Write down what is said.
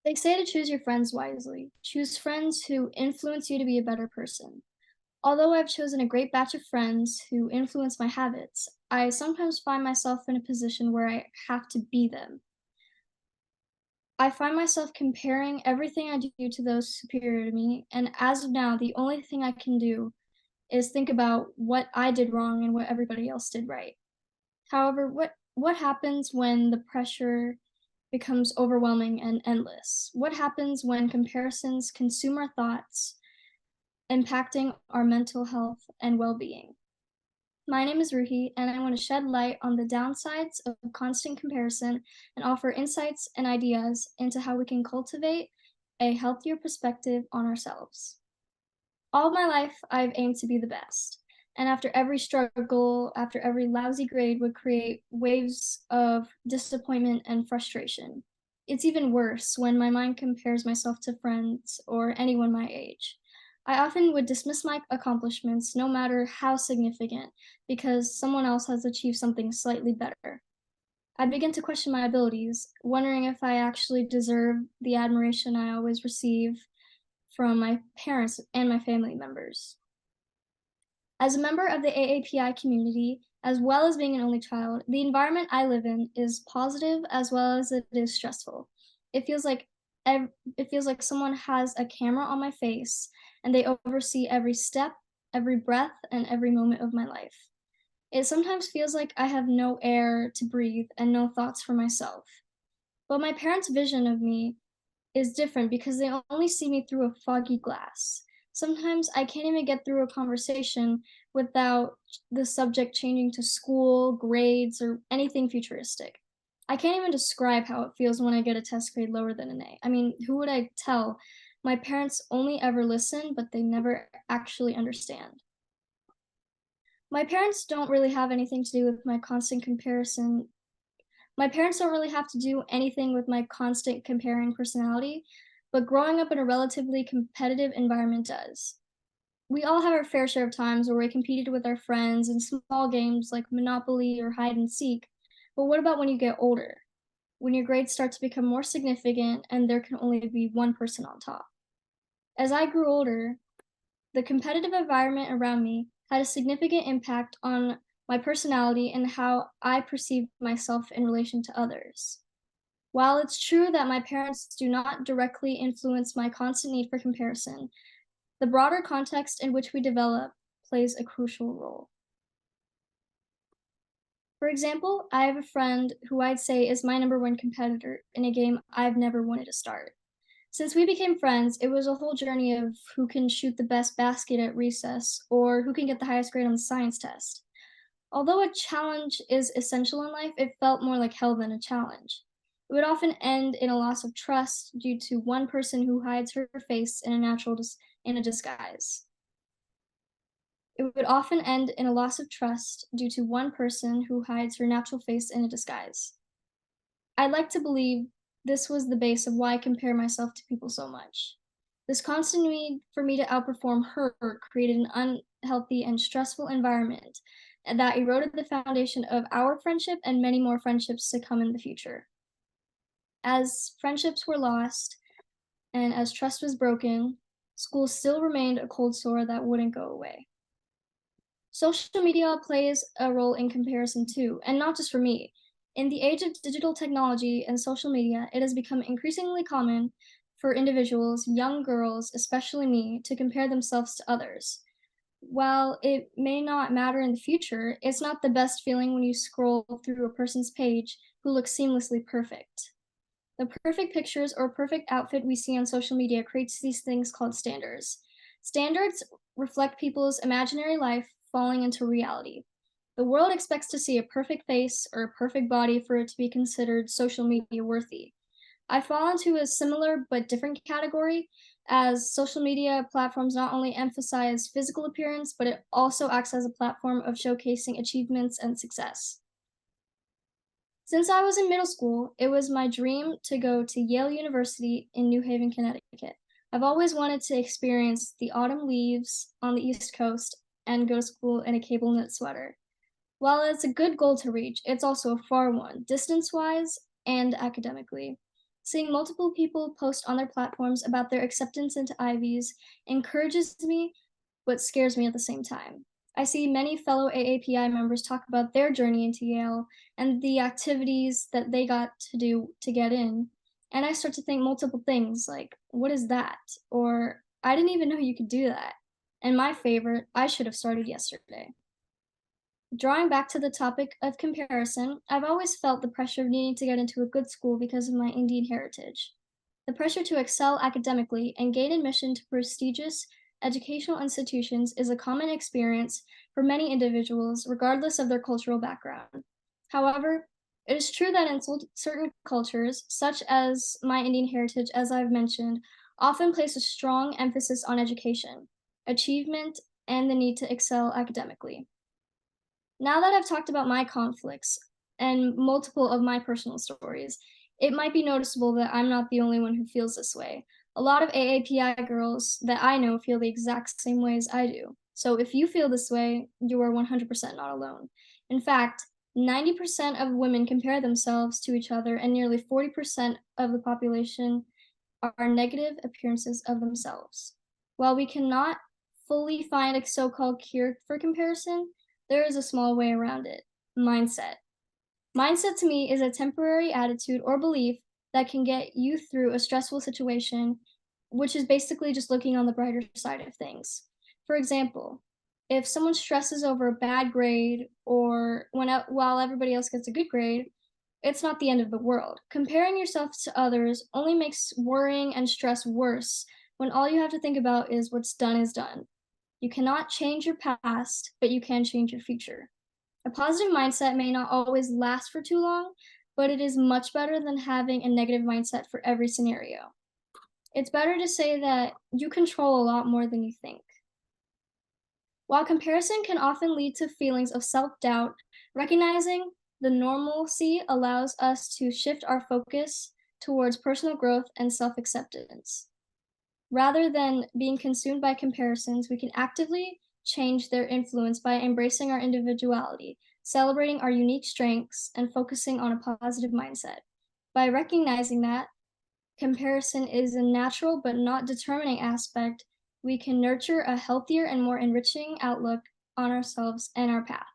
They say to choose your friends wisely. Choose friends who influence you to be a better person. Although I've chosen a great batch of friends who influence my habits, I sometimes find myself in a position where I have to be them. I find myself comparing everything I do to those superior to me, and as of now, the only thing I can do is think about what I did wrong and what everybody else did right. However, what happens when the pressure becomes overwhelming and endless? What happens when comparisons consume our thoughts, impacting our mental health and well-being? My name is Ruhi, and I want to shed light on the downsides of constant comparison and offer insights and ideas into how we can cultivate a healthier perspective on ourselves. All my life, I've aimed to be the best. And after every struggle, after every lousy grade would create waves of disappointment and frustration. It's even worse when my mind compares myself to friends or anyone my age. I often would dismiss my accomplishments, no matter how significant, because someone else has achieved something slightly better. I begin to question my abilities, wondering if I actually deserve the admiration I always receive from my parents and my family members. As a member of the AAPI community, as well as being an only child, the environment I live in is positive as well as it is stressful. It feels like it feels like someone has a camera on my face and they oversee every step, every breath, and every moment of my life. It sometimes feels like I have no air to breathe and no thoughts for myself. But my parents' vision of me is different because they only see me through a foggy glass. Sometimes I can't even get through a conversation without the subject changing to school, grades, or anything futuristic. I can't even describe how it feels when I get a test grade lower than an A. I mean, who would I tell? My parents only ever listen, but they never actually understand. My parents don't really have anything to do with my constant comparison. My parents don't really have to do anything with my constant comparing personality, but growing up in a relatively competitive environment does. We all have our fair share of times where we competed with our friends in small games like Monopoly or hide and seek. But what about when you get older? When your grades start to become more significant and there can only be one person on top. As I grew older, the competitive environment around me had a significant impact on my personality and how I perceived myself in relation to others. While it's true that my parents do not directly influence my constant need for comparison, the broader context in which we develop plays a crucial role. For example, I have a friend who I'd say is my number one competitor in a game I've never wanted to start. Since we became friends, it was a whole journey of who can shoot the best basket at recess or who can get the highest grade on the science test. Although a challenge is essential in life, it felt more like hell than a challenge. It would often end in a loss of trust due to one person who hides her face in a disguise. It would often end in a loss of trust due to one person who hides her natural face in a disguise. I like to believe this was the base of why I compare myself to people so much. This constant need for me to outperform her created an unhealthy and stressful environment and that eroded the foundation of our friendship and many more friendships to come in the future. As friendships were lost and as trust was broken, school still remained a cold sore that wouldn't go away. Social media plays a role in comparison too, and not just for me. In the age of digital technology and social media, it has become increasingly common for individuals, young girls, especially me, to compare themselves to others. While it may not matter in the future, it's not the best feeling when you scroll through a person's page who looks seamlessly perfect. The perfect pictures or perfect outfit we see on social media creates these things called standards. Standards reflect people's imaginary life falling into reality. The world expects to see a perfect face or a perfect body for it to be considered social media worthy. I fall into a similar but different category as social media platforms not only emphasize physical appearance, but it also acts as a platform of showcasing achievements and success. Since I was in middle school, it was my dream to go to Yale University in New Haven, Connecticut. I've always wanted to experience the autumn leaves on the East Coast and go to school in a cable knit sweater. While it's a good goal to reach, it's also a far one, distance wise and academically. Seeing multiple people post on their platforms about their acceptance into Ivies encourages me, but scares me at the same time. I see many fellow AAPI members talk about their journey into Yale and the activities that they got to do to get in. And I start to think multiple things like, what is that? Or, I didn't even know you could do that. And my favorite, I should have started yesterday. Drawing back to the topic of comparison, I've always felt the pressure of needing to get into a good school because of my Indian heritage. The pressure to excel academically and gain admission to prestigious educational institutions is a common experience for many individuals, regardless of their cultural background. However, it is true that in certain cultures, such as my Indian heritage, as I've mentioned, often place a strong emphasis on education, achievement, and the need to excel academically. Now that I've talked about my conflicts and multiple of my personal stories, it might be noticeable that I'm not the only one who feels this way. A lot of AAPI girls that I know feel the exact same way as I do. So if you feel this way, you are 100% not alone. In fact, 90% of women compare themselves to each other, and nearly 40% of the population are negative appearances of themselves. While we cannot fully find a so called cure for comparison, there is a small way around it: mindset. Mindset to me is a temporary attitude or belief that can get you through a stressful situation, which is basically just looking on the brighter side of things. For example, if someone stresses over a bad grade or while everybody else gets a good grade, it's not the end of the world. Comparing yourself to others only makes worrying and stress worse when all you have to think about is what's done is done. You cannot change your past, but you can change your future. A positive mindset may not always last for too long, but it is much better than having a negative mindset for every scenario. It's better to say that you control a lot more than you think. While comparison can often lead to feelings of self doubt, recognizing the normalcy allows us to shift our focus towards personal growth and self acceptance. Rather than being consumed by comparisons, we can actively change their influence by embracing our individuality, celebrating our unique strengths, and focusing on a positive mindset. By recognizing that comparison is a natural but not determining aspect, we can nurture a healthier and more enriching outlook on ourselves and our path.